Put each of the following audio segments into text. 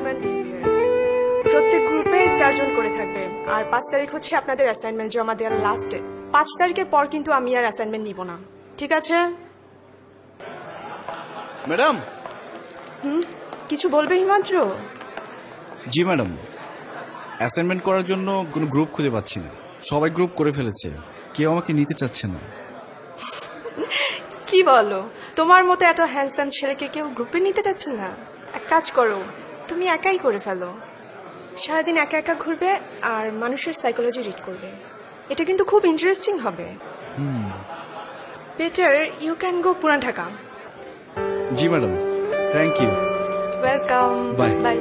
Gentleman behaviour. প্রত্যেক গ্রুপে 4 জন করে থাকবে, আর 5 তারিখ হচ্ছে আপনাদের অ্যাসাইনমেন্ট জমা দেওয়ার লাস্ট ডে। 5 তারিখের পর কিন্তু আমি আর অ্যাসাইনমেন্ট নিব না, ঠিক আছে? ম্যাডাম। কিছু বলবে হিমাদ্র? জি ম্যাডাম, অ্যাসাইনমেন্ট করার জন্য কোনো গ্রুপ খুঁজে পাচ্ছি না, সবাই গ্রুপ করে ফেলেছে, কেউ আমাকে নিতে চাচ্ছে না। কি বলো, তোমার মতো এত হ্যান্ডসাম ছেলেকে কেউ গ্রুপে নিতে চাচ্ছে না? এক কাজ করো, তুমি একাই করে ফেলো। সারাদিন একা একা ঘুরবে আর মানুষের সাইকোলজি রিড করবে, এটা কিন্তু খুব ইন্টারেস্টিং হবে। Better you can go Puran Dhaka. জি madam, thank you. Welcome. Bye bye.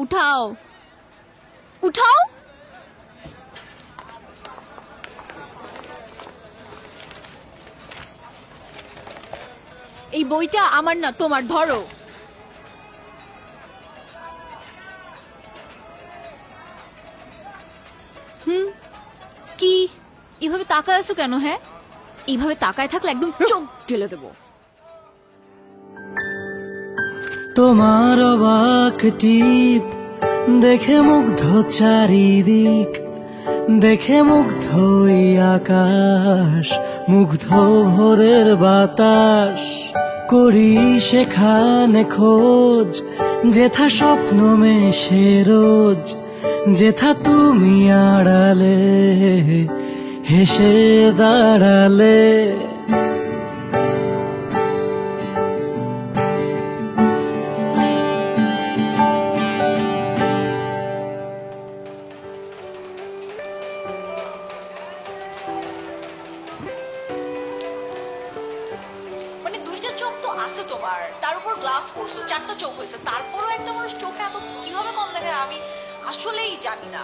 উঠাও উঠাও। এই বইটা আমার না, তোমার, ধরো। কি এভাবে তাকায় আছো কেন? হ্যাঁ, এইভাবে তাকায় থাকলে একদম চোখ ঢেলে দেবো। তোমার অবাক টিপ দেখে মুগ্ধ চারিদিক, দেখে মুগ্ধ এই আকাশ, মুগ্ধ ভোরের বাতাস। করি সেখানে খোঁজ, যেথা স্বপ্ন মেশে রোজ, যেথা তুমি আড়ালে হেসে দাঁড়ালে। মানে 2টা চোখ তো আছে তোমার, তার উপর গ্লাস পরছো, 4টা চোখ হয়েছে, তারপরও একটা মানুষ চোখে এত কিভাবে কম দেখে আমি আসলেই জানি না।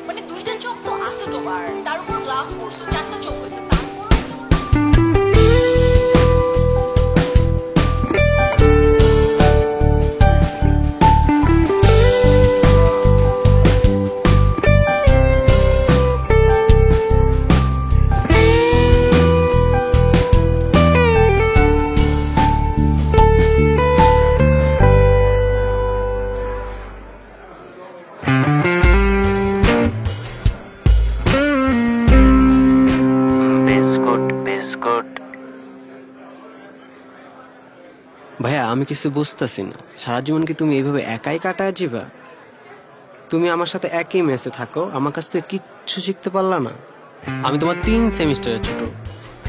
মানে 2টা চোখ তো আছে তোমার, তার উপর গ্লাস পরছো, 4টা চোখ হয়েছে, তারপরও ভাইয়া, আমি কিছু বুঝতেছি না, সারা জীবন কি তুমি এইভাবে একাই কাটায় যাবা? তুমি আমার সাথে একই মেসে থাকো, আমার কাছ থেকে কিচ্ছু শিখতে পারলা না? আমি তোমার 3 সেমিস্টারের ছোট,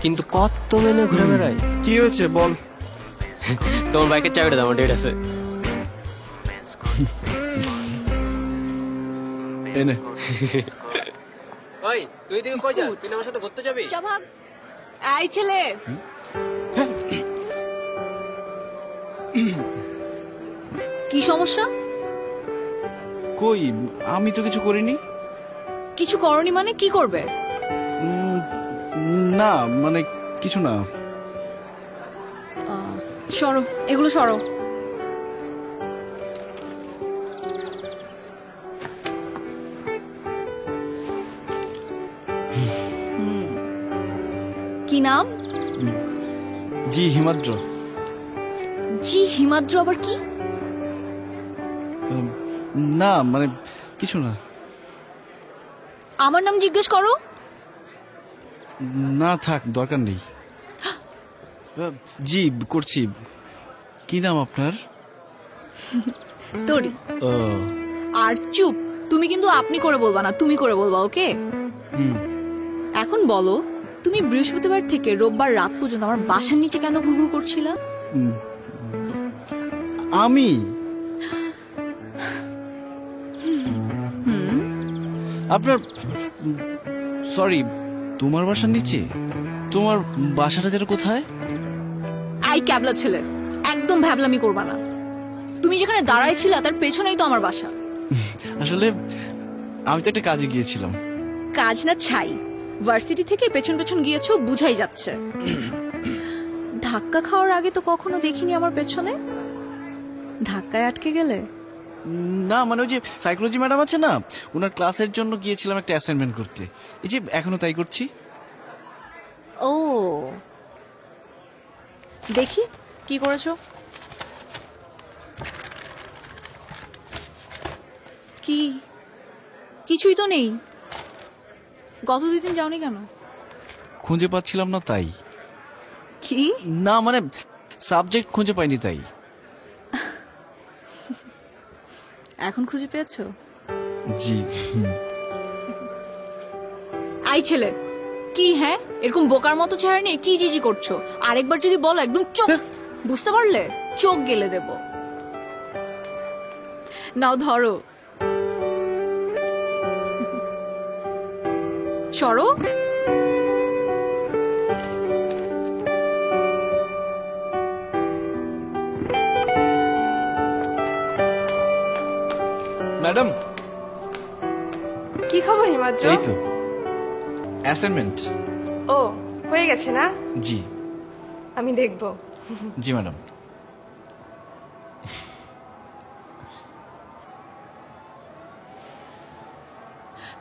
কিন্তু কত মেনে ঘুরে বেড়াই। কি হয়েছে বল? তোমার বাইকের চাবিটা দাও, আমার ডেট আছে। এনে ওই, তুই দিকে কই যাস? তুই আমার সাথে ঘুরতে যাবি? যা ভাগ। এই ছেলে, কি সমস্যা? কই, আমি তো কিছু করিনি। কিছু করনি মানে কি করবে? না মানে কিছু না। সরো, এগুলো সরো। কি নাম? জি হিমাদ্র। জি হিমাদ্র আবার কি? না মানে কিছু না। আমার নাম জিজ্ঞেস করো। না থাক, দরকার নেই। জি করছি। কি নাম আপনার? তোরি। ও, আর চুপ, তুমি কিন্তু আপনি করে বলবা না, তুমি করে বলবা, ওকে? হুম। এখন বলো, তুমি বৃহস্পতিবার থেকে রোববার রাত পর্যন্ত আমার বাসার নিচে কেন ঘুরঘুর করছিলা? আমি আপনার সরি, তোমার বাসার নিচে? তোমার বাসাটা যেটা কোথায়? আই ক্যাবলা ছেলে, একদম ভ্যাবলামি করবা না। তুমি যেখানে দাঁড়াই ছিলা তার পেছনেই তো আমার বাসা। আসলে আমি তো একটা কাজে গিয়েছিলাম। কাজ না ছাই, ভার্সিটি থেকে পেছন পেছন গিয়েছো বুঝাই যাচ্ছে। ধাক্কা খাওয়ার আগে তো কখনো দেখিনি আমার পেছনে। ধাক্কায় আটকে গেলে? না মানে ওই যে সাইকোলজি ম্যাডাম আছে না, ওনার ক্লাসের জন্য গিয়েছিলাম একটা অ্যাসাইনমেন্ট করতে। এই যে এখনো তাই করছি। ও দেখি কি করেছো। কি? কিছুই তো নেই। গত 2 দিন যাওনি কেন? খুঁজে পাচ্ছিলাম না তাই। কি? না মানে সাবজেক্ট খুঁজে পাইনি তাই। এখন খুঁজে পেয়েছো? জি। আই ছেলে, কি হ্যাঁ এরকম বোকার মতো চেহারা নিয়ে কি জিজি করছো? আরেকবার যদি বলো একদম চোখ, বুঝতে পারলে চোখ গেলে দেব। নাও ধরো, সরো। ম্যাডাম, কি খবর হিমাদ্র? এই তো অ্যাসাইনমেন্ট। ও হয়ে গেছে না? জি। আমি দেখবো। জি ম্যাডাম।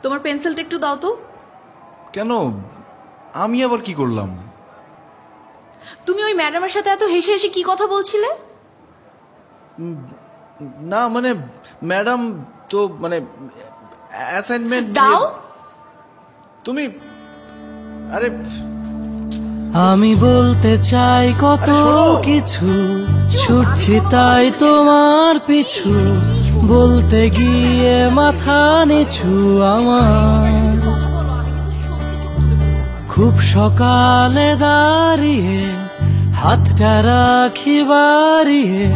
তোমার পেন্সিলটা একটু দাও তো। কেন? আমি আবার কি করলাম? তুমি ওই ম্যাডামের সাথে এত হেসে হেসে কি কথা বলছিলে? না মানে ম্যাডাম তো মানে অ্যাসাইনমেন্ট দাও। তুমি আরে আমি বলতে চাই কত কিছু, ছুটছি তাই তোমার পিছু, বলতে গিয়ে মাথা নিচু আমার। খুব সকালে দাঁড়িয়ে হাতটা রাখি বাড়িয়ে,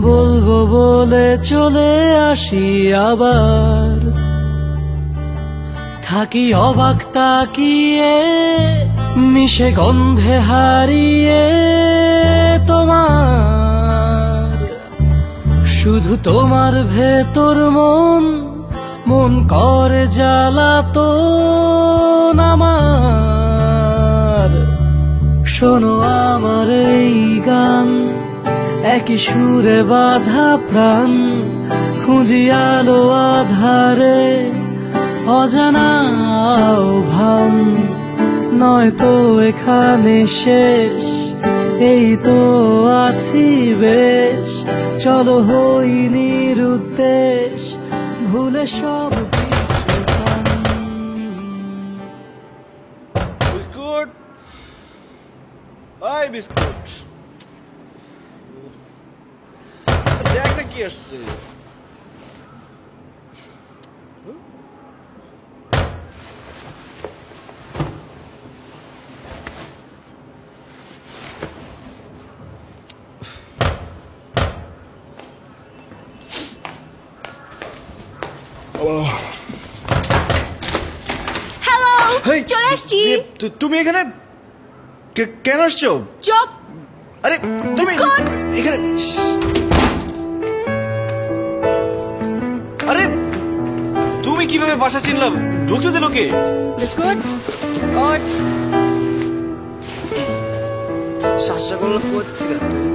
বলবো বলে চলে আসি আবার। থাকি অবাক তাকিয়ে মিশে গন্ধে হারিয়ে তোমার, শুধু তোমার ভেতর মন মন করে জ্বালাতন আমার। শোনো আমার এই গান, একই সুরে বাঁধা প্রাণ, খুঁজি আলো আধারে অজানা ভান। নয়তো এখানে শেষ, এই তো আছি বেশ, চলো হই নিরুদ্দেশ, ভুলে সব কিছু গান। বিস্কুট, ওই বিস্কুট, দেখ না কি আসছে। হ্যালো, হেই, চলে আসছি। তুমি এখানে কেন আসছো? চুপ। আরে তুমি বিস্কুট। এখানে, আরে তুমি কিভাবে বাসা চিনলাম? ঢুকতে দিল কে? বিস্কুট ওঠ। শাসা করলো করছি না তুই।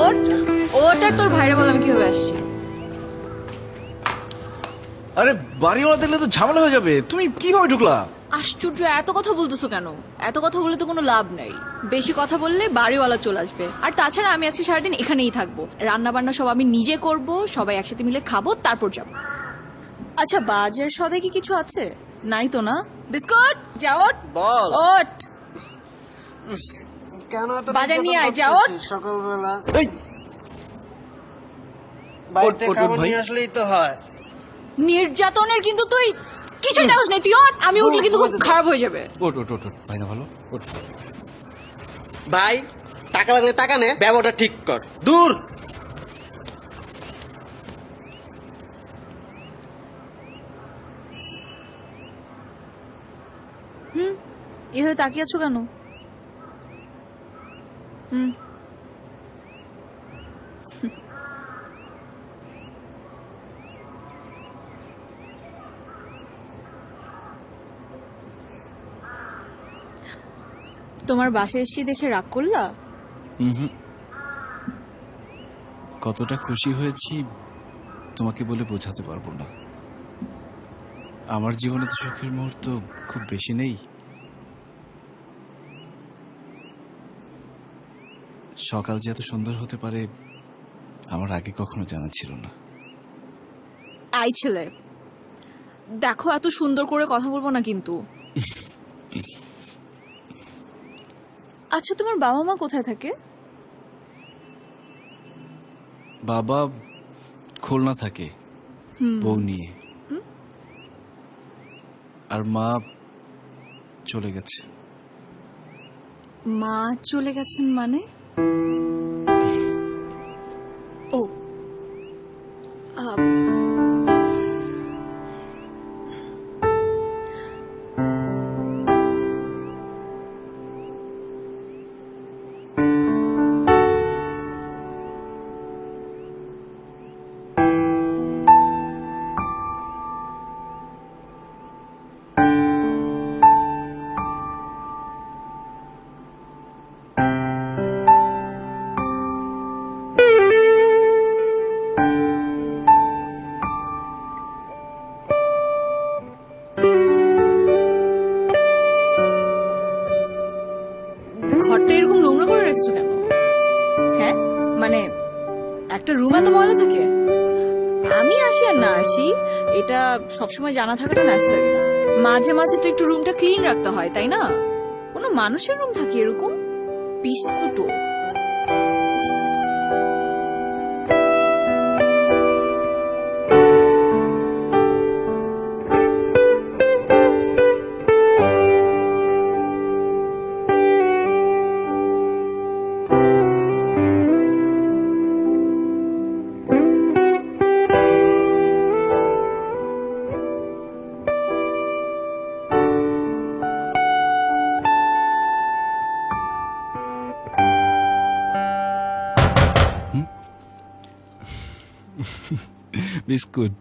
ওঠ ওঠ, আর তোর ভাইরা বল আমি কিভাবে আসছি। আরে বাড়িওয়ালা দেখলে তো ঝামেলা হয়ে যাবে। তুমি কিভাবে ঢুকলা? আশ্চর্য, এত কথা বলতেছো কেন? এত কথা বলে তো কোনো লাভ নেই। বেশি কথা বললে বাড়িওয়ালা চলে আসবে। আর তাছাড়া আমি আজকে সারাদিন এখানেই থাকবো, রান্না বান্না সব আমি নিজে করব, সবাই একসাথে মিলে খাবো, তারপর যাবো। আচ্ছা বাজার সদাই কি কিছু আছে? নাই তো না? বিস্কুট যাও বল ওট কেন এত বাজার নিয়ে আয়, যাও। সকালবেলা বাড়িতে খাবার নিয়ে আসলেই তো হয়। নির্যাতনের কিন্তু তুই কিছুই দেখোস নাই, তুই ওঠ, আমি উঠলে কিন্তু খুব খারাপ হয়ে যাবে। ওট ওট ওট ওট, ভাই না ভালো ওট। ভাই টাকা লাগলে টাকা নে, ব্যবহারটা ঠিক কর। দূর এভাবে তাকিয়ে আছো কেন? তোমার বাসায় এসে দেখে রাগ করলা? কতটা খুশি হয়েছি তোমাকে বলে বোঝাতে পারবো না। আমার জীবনে তো সুখের মুহূর্ত খুব বেশি নেই। সকাল যে এত সুন্দর হতে পারে আমার আগে কখনো জানা ছিল না। আই ছেলে দেখো, এত সুন্দর করে কথা বলবো না কিন্তু। আচ্ছা তোমার বাবা মা কোথায় থাকে? বাবা খুলনা থাকে বউ নিয়ে, আর মা চলে গেছে। মা চলে গেছেন মানে? ও ঘরটা এরকম নোংরা করে রেখেছো কেন? হ্যাঁ মানে একটা রুম এত ময়লা থাকে? আমি আসি আর না আসি এটা সবসময় জানা থাকাটা নেসেসারি না। মাঝে মাঝে তো একটু রুমটা ক্লিন রাখতে হয়, তাই না? কোনো মানুষের রুম থাকে এরকম বিস্কুটও? বিস্কুট।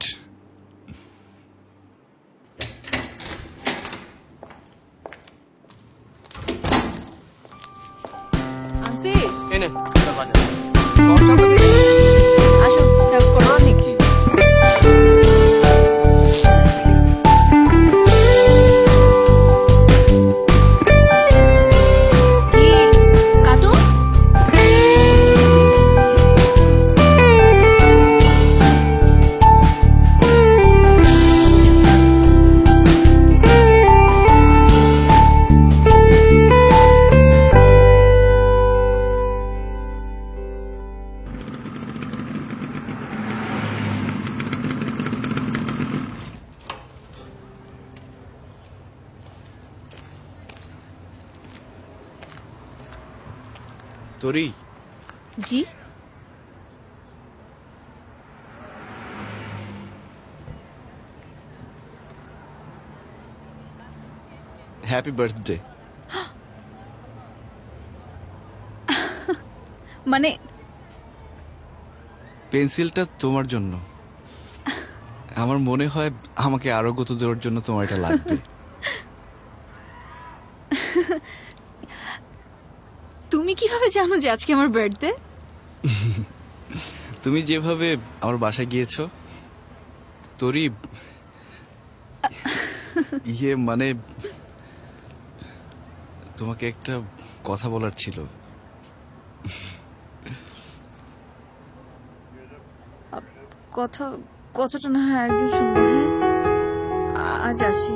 আনছিস? এনে আসো হেল্প করো দেখি। কি কাটো? তোরি জি হ্যাপি বার্থডে। মানে পেন্সিলটা তোমার জন্য। আমার মনে হয় আমাকে আরো গত দেওয়ার জন্য তোমার এটা লাগবে। তুমি কিভাবে জানো যে আজকে আমার বার্থডে? তুমি যেভাবে আমার বাসায় গিয়েছো তোরি, মানে তোমাকে একটা কথা বলার ছিল। কথাটা না হয় একদিন শুনবো। হ্যাঁ আজ আসি।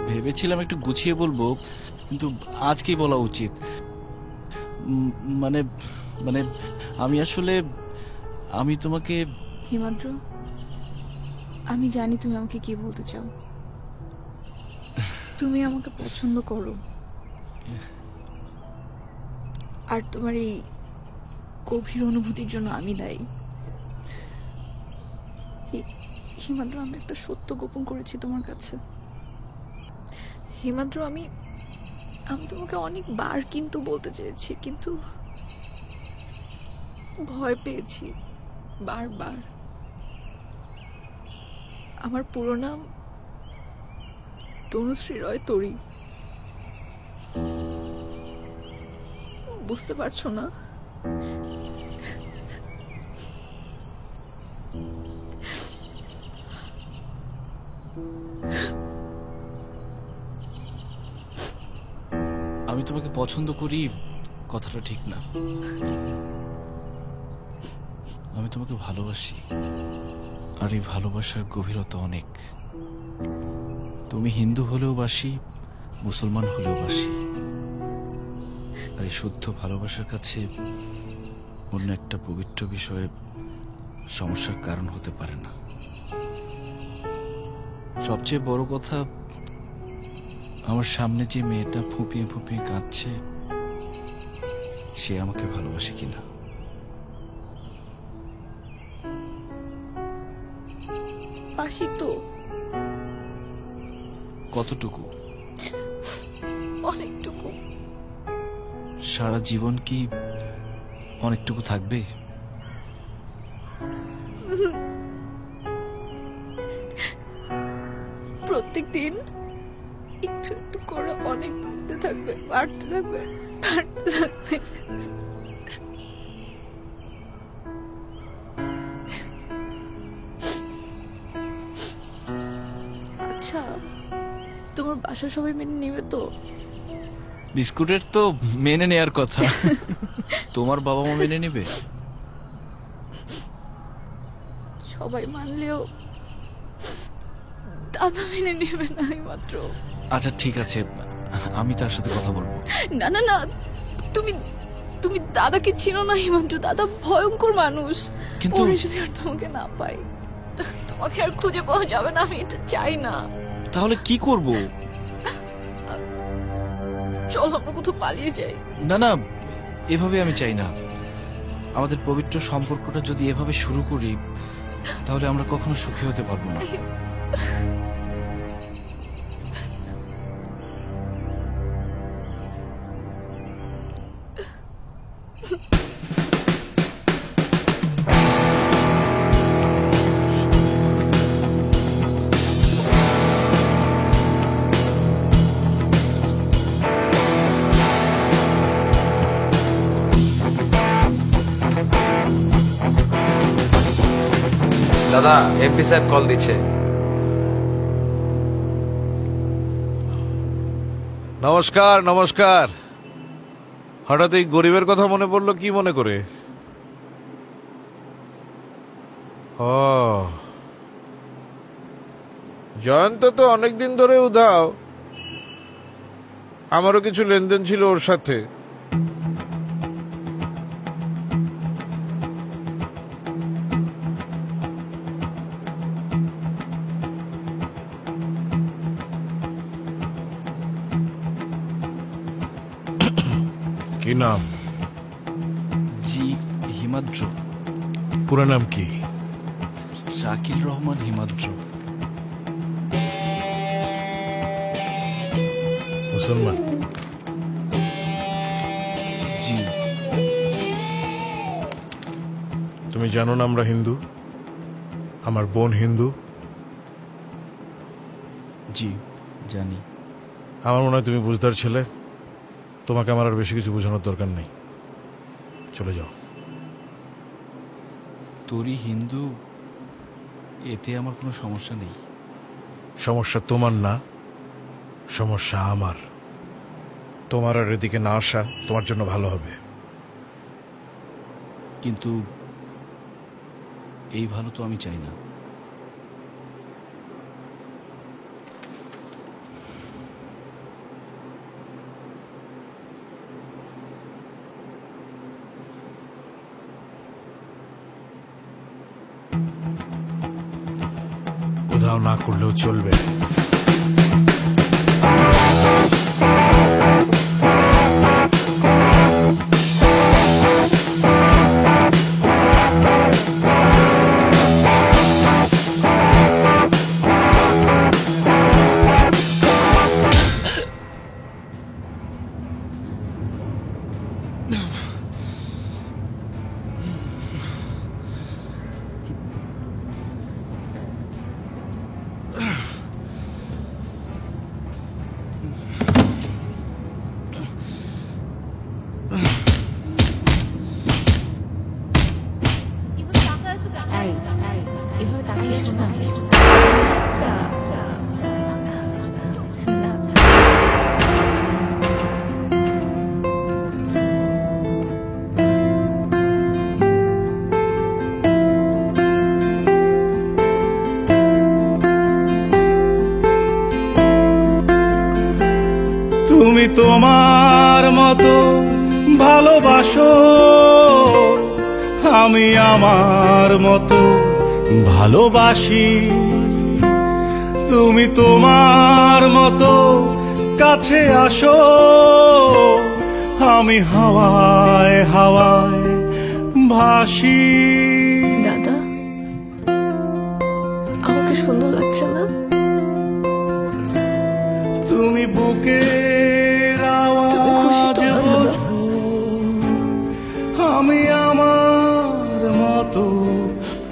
ভেবেছিলাম একটু গুছিয়ে বলবো, কিন্তু আজকেই বলা উচিত। মানে মানে আমি তোমাকে হিমাদ্র, আমি জানি তুমি আমাকে কি বলতে চাও। তুমি আমাকে পছন্দ করো, আর তোমার এই গভীর অনুভূতির জন্য আমি দায়ী। হিমাদ্র, আমি একটা সত্য গোপন করেছি তোমার কাছে। হিমাদ্র, আমি তোমাকে অনেকবার কিন্তু বলতে চেয়েছি, কিন্তু ভয় পেয়েছি বারবার। আমার পুরো নাম তনুশ্রী রয় তরি। বুঝতে পারছো না? আমি তোমাকে পছন্দ করি কথাটা ঠিক না, আমি তোমাকে ভালোবাসি, আর এই ভালোবাসার গভীরতা অনেক। তুমি হিন্দু হলেও বাসি, মুসলমান হলেও বাসি, আর এই শুদ্ধ ভালোবাসার কাছে অন্য একটা পবিত্র বিষয়ে সমস্যার কারণ হতে পারে না। সবচেয়ে বড় কথা, আমার সামনে যে মেয়েটা ফুঁপিয়ে ফুঁপিয়ে কাঁদছে, সে আমাকে ভালোবাসে কিনা। বাসি তো। কতটুকু? অনেকটুকু। সারা জীবন কি অনেকটুকু থাকবে? প্রত্যেক দিন একটু একটু করে অনেক বাড়তে থাকবে, বাড়তে থাকবে, বাড়তে থাকবে। আচ্ছা, তোমার বাসা সবাই মেনে নেবে তো? বিস্কুটের তো মেনে নেয়ার কথা, তোমার বাবা মা মেনে নেবে? সবাই মানলেও দাদা মেনে নেবে না মাত্র। আচ্ছা ঠিক আছে, আমি তার সাথে কথা বলবো। না না না, তুমি তুমি দাদাকে চিনো না হিমাদ্র। দাদা ভয়ঙ্কর মানুষ। কিন্তু ওরে যদি আর তোমাকে না পাই, তোমাকে আর খুঁজে পাওয়া যাবে না। আমি এটা চাই না। তাহলে কি করব? চল আমরা কোথাও পালিয়ে যাই। না না, এভাবে আমি চাই না। আমাদের পবিত্র সম্পর্কটা যদি এভাবে শুরু করি, তাহলে আমরা কখনো সুখী হতে পারবো না। দাদা, এমপি সাহেব কল দিচ্ছে। নমস্কার নমস্কার। হঠাৎ এই গরিবের কথা মনে পড়লো কি মনে করে? ও, জয়ন্ত তো অনেকদিন ধরে উধাও। আমারও কিছু লেনদেন ছিল ওর সাথে। কি নাম? জি, হিমাদ্র। পুরো নাম কি? শাকিল রহমান হিমাদ্র। মুসলমান? জি। তুমি জানো না আমরা হিন্দু? আমার বোন হিন্দু। জি জানি। আমার মনে হয় তুমি বুঝদার ছেলে। তোমাকে আমার আর বেশি কিছু বোঝানোর দরকার নেই, চলে যাও। তোরই হিন্দু, এতে আমার কোনো সমস্যা নেই। সমস্যা তোমার না, সমস্যা আমার। তোমার আর এদিকে না আসা তোমার জন্য ভালো হবে। কিন্তু এই ভালো তো আমি চাই না। উধাও না করলেও চলবে। এভাবে তাকিয়ে শোনা তুমি তোমার মতো ভালোবাসো, আমি আমার মতো ভালোবাসি। তুমি তোমার মতো কাছে আসো, আমি হাওয়ায় হাওয়ায় ভাসি। দাদা, আমাকে সুন্দর লাগছে না? তুমি বুকের তুমি খুশি আওয়াজ তো না, দাদা? বোঝো, আমি আমার মতো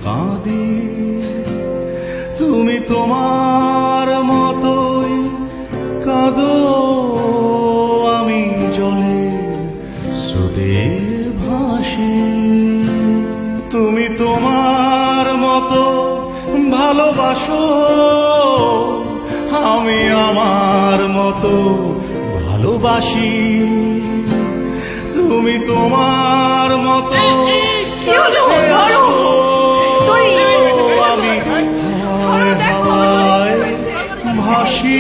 কাঁদি। তুমি তোমার মতোই কাঁদো, আমি জলের স্রোতে ভাসি। তুমি তোমার মতো ভালোবাসো, আমি আমার মতো ভালোবাসি। তুমি তোমার মতো কাছে আসো, আমি হাওয়ায় হাওয়ায় ভাসি।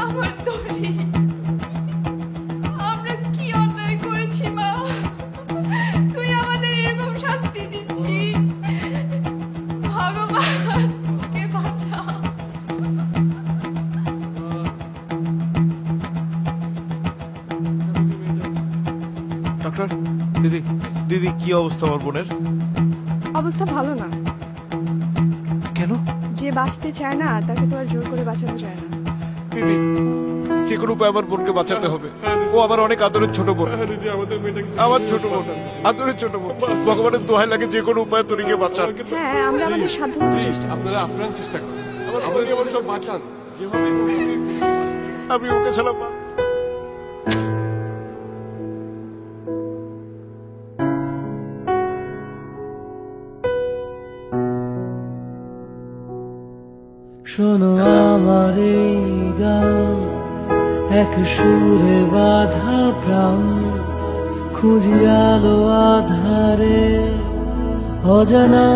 আমার দড়ি, আমরা কি অন্যায় করেছি মা? তুই আমাদের এরকম শাস্তি দিচ্ছিস? ভগবান, ওকে বাঁচা। ডক্টর, দিদি দিদি কি অবস্থা আমার বোনের? অবস্থা ভালো না। কেন? যে বাঁচতে চায় না তাকে তো আর জোর করে বাঁচানো যায় না। দিদি, যে কোনো উপায় আমার বোনকে বাঁচাতে হবে। ও আমার অনেক আদরের ছোট বোন, আমার ছোট বোন, আদরের ছোট বোন। ভগবানের দোহাই লাগে যে কোনো উপায় তরিকে বাঁচান। হ্যাঁ, আমরা আমাদের সাধ্যমতো চেষ্টা করছি। আপনারা চেষ্টা করুন, আমার সব বাঁচান যেভাবে। আমি ওকে ছাড়া শোনো আমার এই গান, এক সুরে বাঁধা প্রাণ, খুঁজি আলো আধারে অজানা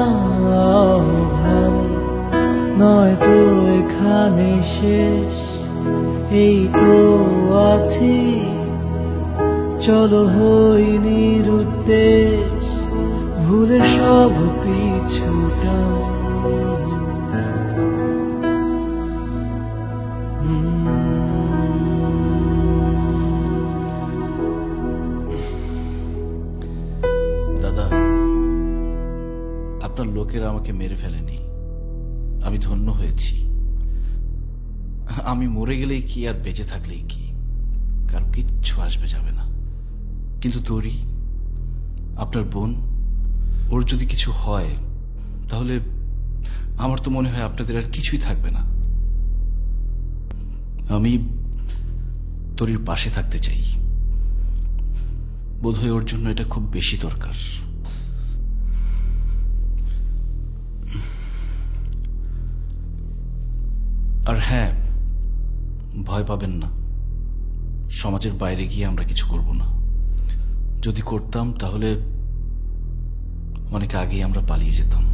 আহ্বান। নয়তো এখানে শেষ, এই তো আছি, চলো হই নিরুদ্দেশ, ভুলে সব পিছুটা। দাদা, আপনার লোকেরা আমাকে মেরে ফেলেনি, আমি ধন্য হয়েছি। আমি মরে গেলেই কি আর বেঁচে থাকলেই কি, কারো কিচ্ছু আসবে যাবে না। কিন্তু তোরি, আপনার বোন, ওর যদি কিছু হয় তাহলে আমার তো মনে হয় আপনাদের আর কিছুই থাকবে না। তরির পাশে থাকতে চাই। বোধহয় ওর জন্য এটা খুব বেশি দরকার। আর হ্যাঁ, ভয় পাবেন না, সমাজের বাইরে গিয়ে আমরা কিছু করব না। যদি করতাম তাহলে অনেক আগেই আমরা পালিয়ে যেতাম।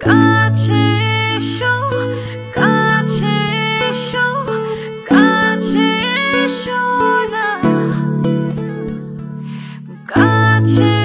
কাছে এসো, কাছে এসো, কাছে এসো না, কাছে